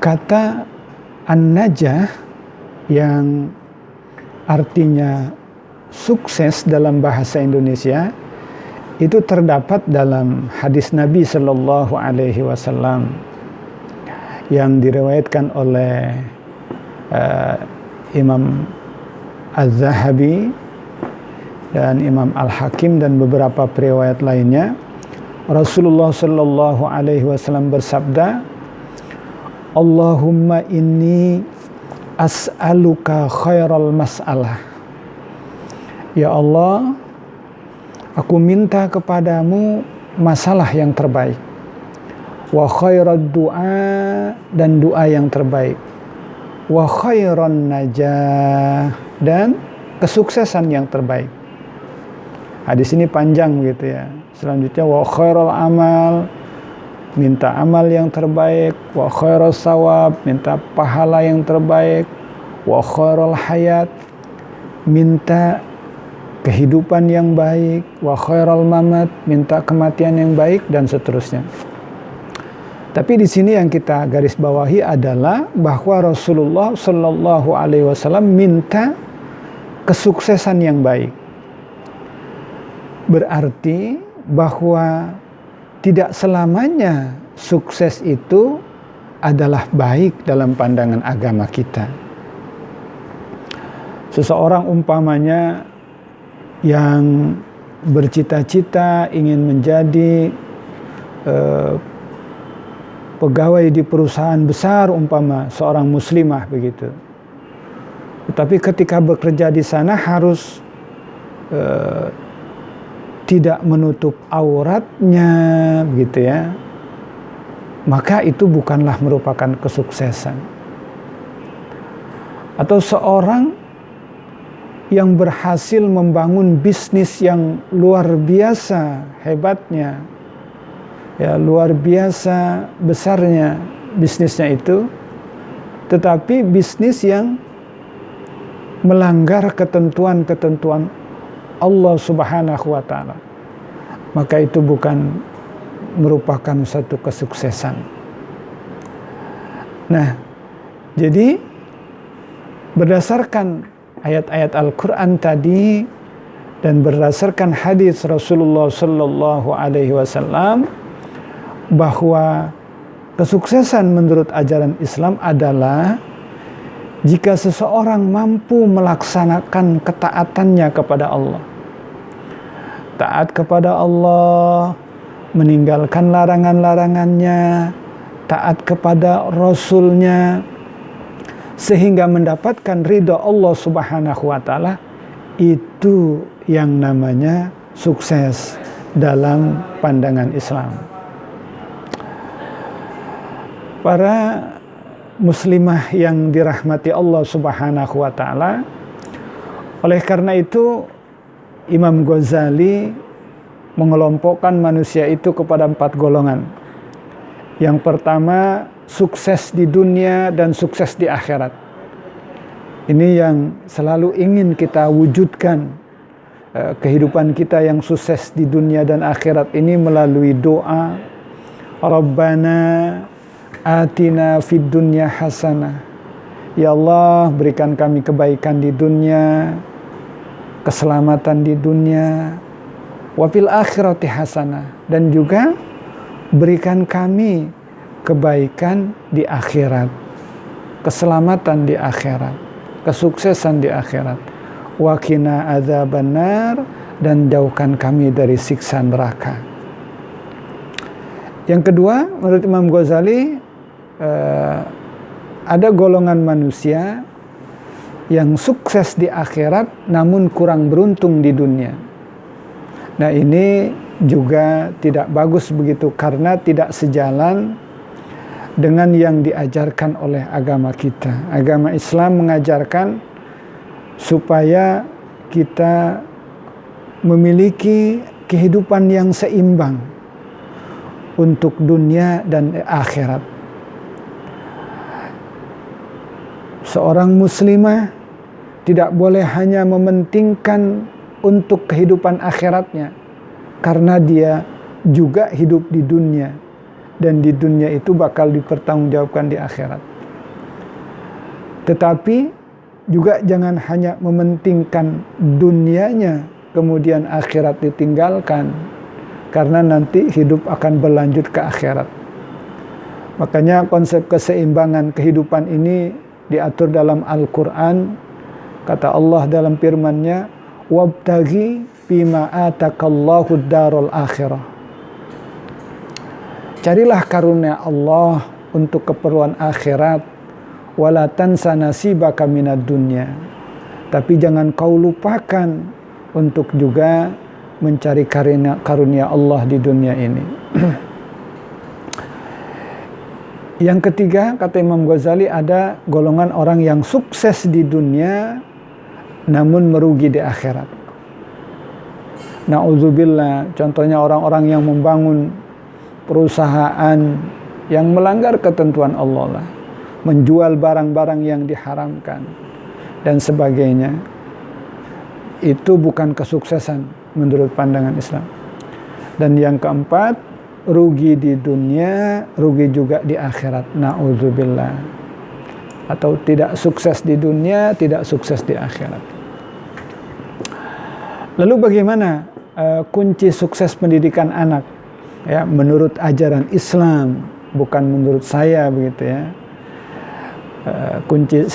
Kata an-najah yang artinya sukses dalam bahasa Indonesia itu terdapat dalam hadis Nabi Sallallahu Alaihi Wasallam yang diriwayatkan oleh Imam Az-Zahabi dan Imam Al-Hakim dan beberapa periwayat lainnya. Rasulullah Sallallahu Alaihi Wasallam bersabda, Allahumma inni as'aluka khairal mas'alah. Ya Allah, aku minta kepadamu masalah yang terbaik. Wa khairad du'a, dan doa yang terbaik. Wa khairan najah, dan kesuksesan yang terbaik. Hadis ini panjang gitu ya. Selanjutnya wa khairal amal, minta amal yang terbaik. Wa khairas sawab, minta pahala yang terbaik. Wa khairal hayat, minta kehidupan yang baik. Wa khairal mamat, minta kematian yang baik, dan seterusnya. Tapi di sini yang kita garis bawahi adalah bahwa Rasulullah Shallallahu Alaihi Wasallam minta kesuksesan yang baik. Berarti bahwa tidak selamanya sukses itu adalah baik dalam pandangan agama kita. Seseorang umpamanya yang bercita-cita ingin menjadi pegawai di perusahaan besar, umpama seorang muslimah begitu. Tetapi ketika bekerja di sana harus tidak menutup auratnya begitu ya. Maka itu bukanlah merupakan kesuksesan. Atau seorang yang berhasil membangun bisnis yang luar biasa hebatnya, ya luar biasa besarnya bisnisnya itu, tetapi bisnis yang melanggar ketentuan-ketentuan Allah Subhanahu wa Ta'ala, maka itu bukan merupakan satu kesuksesan. Nah, jadi berdasarkan ayat-ayat Al-Quran tadi dan berdasarkan hadis Rasulullah Sallallahu Alaihi Wasallam, bahwa kesuksesan menurut ajaran Islam adalah jika seseorang mampu melaksanakan ketaatannya kepada Allah. Taat kepada Allah, meninggalkan larangan-larangannya, taat kepada Rasulnya, sehingga mendapatkan ridha Allah Subhanahu wa Ta'ala. Itu yang namanya sukses dalam pandangan Islam. Para muslimah yang dirahmati Allah Subhanahu wa Ta'ala, oleh karena itu Imam Ghazali mengelompokkan manusia itu kepada 4 golongan. Yang pertama, sukses di dunia dan sukses di akhirat. Ini yang selalu ingin kita wujudkan, kehidupan kita yang sukses di dunia dan akhirat ini melalui doa, Rabbana atina fid dunya hasanah. Ya Allah, berikan kami kebaikan di dunia, keselamatan di dunia, wa fil akhirati hasanah, dan juga berikan kami kebaikan di akhirat, keselamatan di akhirat, kesuksesan di akhirat. Wa qina adzabannar, dan jauhkan kami dari siksa neraka. Yang kedua, menurut Imam Ghazali, ada golongan manusia yang sukses di akhirat namun kurang beruntung di dunia. Nah, ini juga tidak bagus begitu, karena tidak sejalan dengan yang diajarkan oleh agama kita. Agama Islam mengajarkan supaya kita memiliki kehidupan yang seimbang untuk dunia dan akhirat. Seorang muslimah tidak boleh hanya mementingkan untuk kehidupan akhiratnya, karena dia juga hidup di dunia, dan di dunia itu bakal dipertanggungjawabkan di akhirat. Tetapi juga jangan hanya mementingkan dunianya, kemudian akhirat ditinggalkan, karena nanti hidup akan berlanjut ke akhirat. Makanya konsep keseimbangan kehidupan ini diatur dalam Al-Quran. Kata Allah dalam firman-Nya, wabtaghi bima atakallahu darul akhirah. Carilah karunia Allah untuk keperluan akhirat, wala tansa nasibaka minad dunya. Tapi jangan kau lupakan untuk juga mencari karunia Allah di dunia ini. Yang ketiga, kata Imam Ghazali, ada golongan orang yang sukses di dunia namun merugi di akhirat. Na'udzubillah, contohnya orang-orang yang membangun perusahaan yang melanggar ketentuan Allah lah, menjual barang-barang yang diharamkan dan sebagainya. Itu bukan kesuksesan menurut pandangan Islam. Dan yang keempat, rugi di dunia, rugi juga di akhirat. Na'udzubillah. Atau tidak sukses di dunia, tidak sukses di akhirat. Lalu bagaimana kunci sukses pendidikan anak? Ya, menurut ajaran Islam, bukan menurut saya begitu ya. Kunci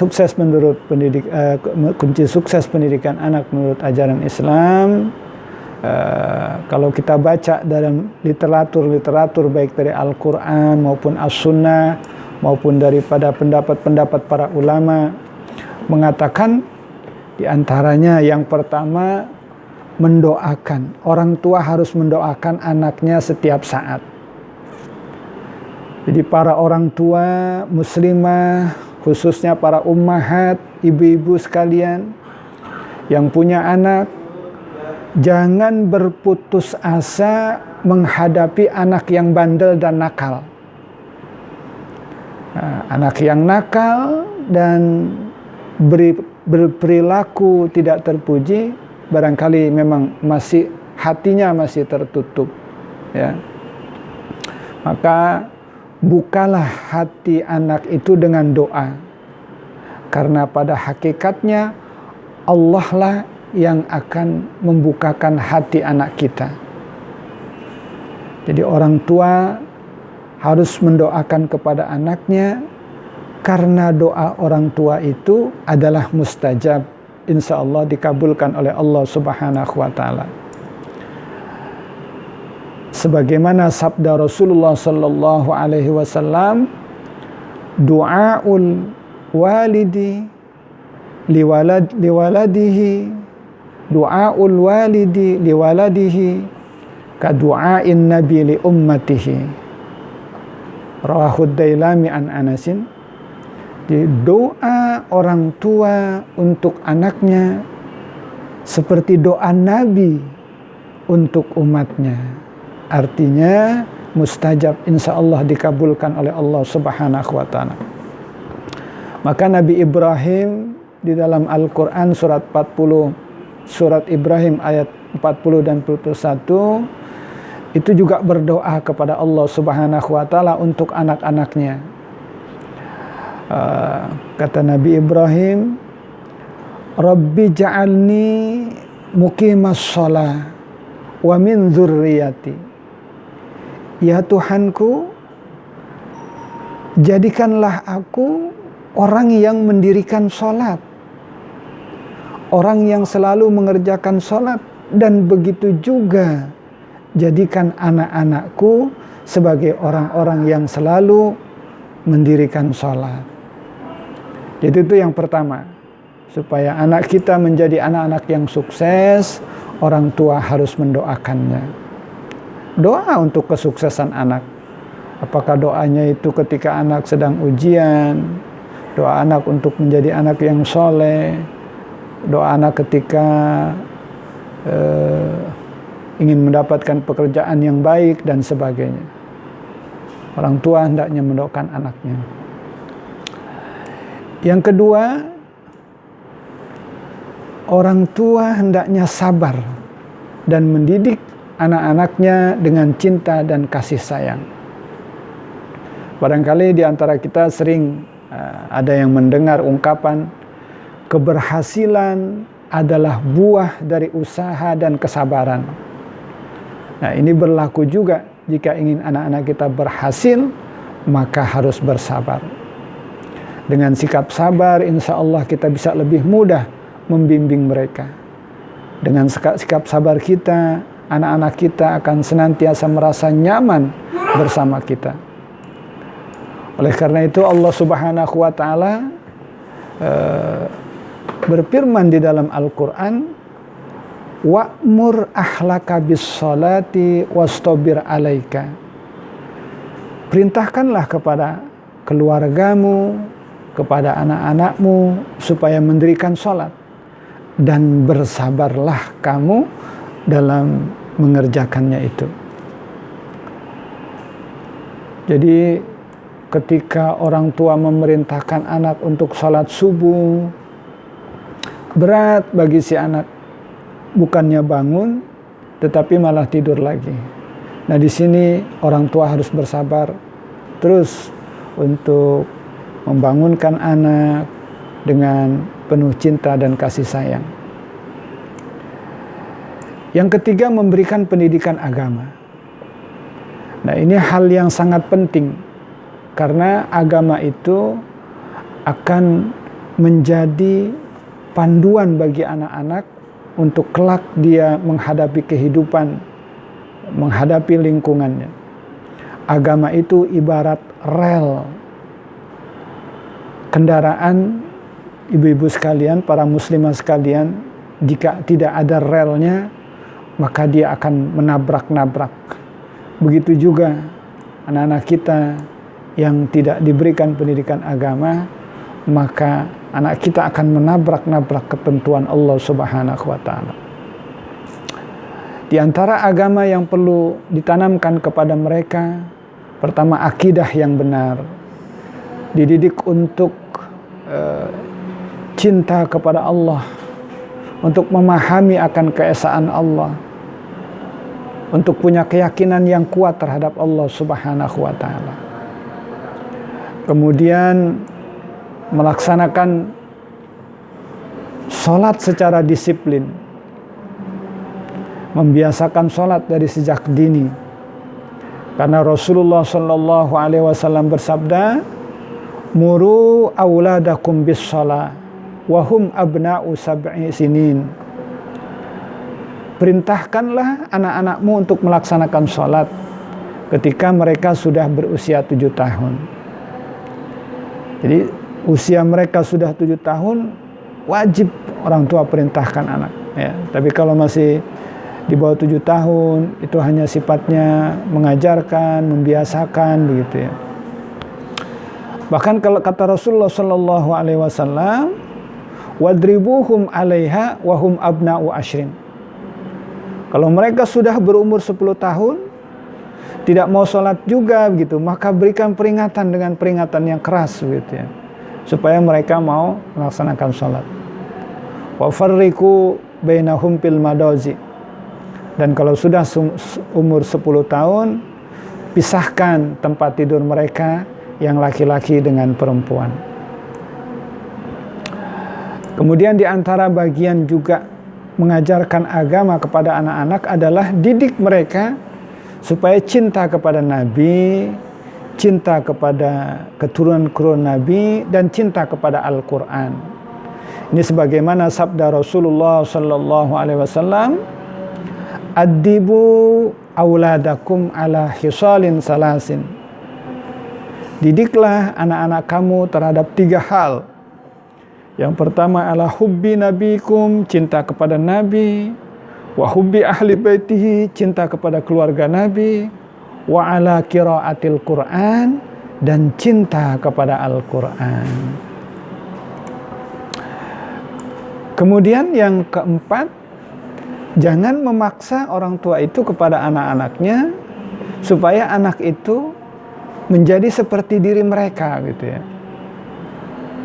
sukses pendidikan anak menurut ajaran Islam, kalau kita baca dalam literatur baik dari Al-Quran maupun As-Sunnah maupun daripada pendapat-pendapat para ulama, mengatakan diantaranya yang pertama, mendoakan. Orang tua harus mendoakan anaknya setiap saat. Jadi para orang tua muslimah, khususnya para ummahat, ibu-ibu sekalian yang punya anak, jangan berputus asa menghadapi anak yang bandel dan nakal. Anak yang nakal dan berperilaku tidak terpuji, barangkali memang masih hatinya masih tertutup, ya. Maka bukalah hati anak itu dengan doa, karena pada hakikatnya Allah lah yang akan membukakan hati anak kita. Jadi orang tua harus mendoakan kepada anaknya, karena doa orang tua itu adalah mustajab, insya Allah dikabulkan oleh Allah Subhanahu wa Ta'ala. Sebagaimana sabda Rasulullah sallallahu alaihi wasallam, du'aul walidi liwaladihi, du'aul walidi liwaladihi ka du'ain nabi li ummatihi. Rawahu Dailami an Anasin. Di doa orang tua untuk anaknya seperti doa Nabi untuk umatnya. Artinya mustajab, insya Allah dikabulkan oleh Allah Subhanahu wa Ta'ala. Maka Nabi Ibrahim di dalam Al-Quran surat 40, surat Ibrahim ayat 40 dan 41, itu juga berdoa kepada Allah Subhanahu wa Ta'ala untuk anak-anaknya. Kata Nabi Ibrahim, Rabbi ja'alni muqimas shalah wa min dzurriyyati. Ya Tuhanku, jadikanlah aku orang yang mendirikan sholat, orang yang selalu mengerjakan sholat, dan begitu juga jadikan anak-anakku sebagai orang-orang yang selalu mendirikan sholat. Jadi itu yang pertama, supaya anak kita menjadi anak-anak yang sukses, orang tua harus mendoakannya. Doa untuk kesuksesan anak. Apakah doanya itu ketika anak sedang ujian, doa anak untuk menjadi anak yang soleh, doa anak ketika ingin mendapatkan pekerjaan yang baik dan sebagainya. Orang tua hendaknya mendoakan anaknya. Yang kedua, orang tua hendaknya sabar dan mendidik anak-anaknya dengan cinta dan kasih sayang. Barangkali di antara kita sering ada yang mendengar ungkapan keberhasilan adalah buah dari usaha dan kesabaran. Nah, ini berlaku juga jika ingin anak-anak kita berhasil, maka harus bersabar. Dengan sikap sabar, insya Allah kita bisa lebih mudah membimbing mereka. Dengan sikap sabar kita, anak-anak kita akan senantiasa merasa nyaman bersama kita. Oleh karena itu Allah Subhanahu wa Ta'ala berfirman di dalam Al-Quran, wa'mur ahlaka bis salati wastabir alaika. Perintahkanlah kepada keluargamu, kepada anak-anakmu supaya mendirikan sholat, dan bersabarlah kamu dalam mengerjakannya itu. Jadi ketika orang tua memerintahkan anak untuk sholat subuh, berat bagi si anak, bukannya bangun tetapi malah tidur lagi. Nah, di sini orang tua harus bersabar terus untuk membangunkan anak dengan penuh cinta dan kasih sayang. Yang ketiga, memberikan pendidikan agama. Nah, ini hal yang sangat penting karena agama itu akan menjadi panduan bagi anak-anak untuk kelak dia menghadapi kehidupan, menghadapi lingkungannya. Agama itu ibarat rel kendaraan, ibu-ibu sekalian, para muslimah sekalian. Jika tidak ada relnya, maka dia akan menabrak-nabrak. Begitu juga anak-anak kita yang tidak diberikan pendidikan agama, maka anak kita akan menabrak-nabrak ketentuan Allah Subhanahu wa Ta'ala. Di antara agama yang perlu ditanamkan kepada mereka, pertama akidah yang benar, dididik untuk cinta kepada Allah, untuk memahami akan keesaan Allah, untuk punya keyakinan yang kuat terhadap Allah Subhanahu wa Ta'ala. Kemudian melaksanakan sholat secara disiplin, membiasakan sholat dari sejak dini, karena Rasulullah Shallallahu Alaihi Wasallam bersabda, muru auladakum bis shalah wahum abna'u sab'i sinin. Perintahkanlah anak-anakmu untuk melaksanakan sholat ketika mereka sudah berusia 7 tahun. Jadi usia mereka sudah 7 tahun, wajib orang tua perintahkan anak. Ya. Tapi kalau masih di bawah 7 tahun, itu hanya sifatnya mengajarkan, membiasakan, begitu ya. Bahkan kalau kata Rasulullah Shallallahu Alaihi Wasallam, wadribuhum alaiha wahum abna'u ashrin. Kalau mereka sudah berumur 10 tahun, tidak mau sholat juga, begitu, maka berikan peringatan dengan peringatan yang keras, begitu ya, supaya mereka mau melaksanakan sholat. Wa farriqu bainahum fil madazi. Dan kalau sudah umur 10 tahun, pisahkan tempat tidur mereka yang laki-laki dengan perempuan. Kemudian di antara bagian juga mengajarkan agama kepada anak-anak adalah didik mereka supaya cinta kepada Nabi, cinta kepada keturunan-keturunan Nabi, dan cinta kepada Al-Quran. Ini sebagaimana sabda Rasulullah Sallallahu Alaihi Wasallam, addibu auladakum ala khisalin salasin. Didiklah anak-anak kamu terhadap 3 hal. Yang pertama adalah hubbi nabikum, cinta kepada Nabi, wa hubbi ahli baitihi, cinta kepada keluarga Nabi, wa ala qiraatil Quran, dan cinta kepada Al-Quran. Kemudian yang keempat, jangan memaksa orang tua itu kepada anak-anaknya supaya anak itu menjadi seperti diri mereka, gitu ya.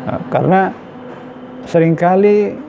Nah, karena seringkali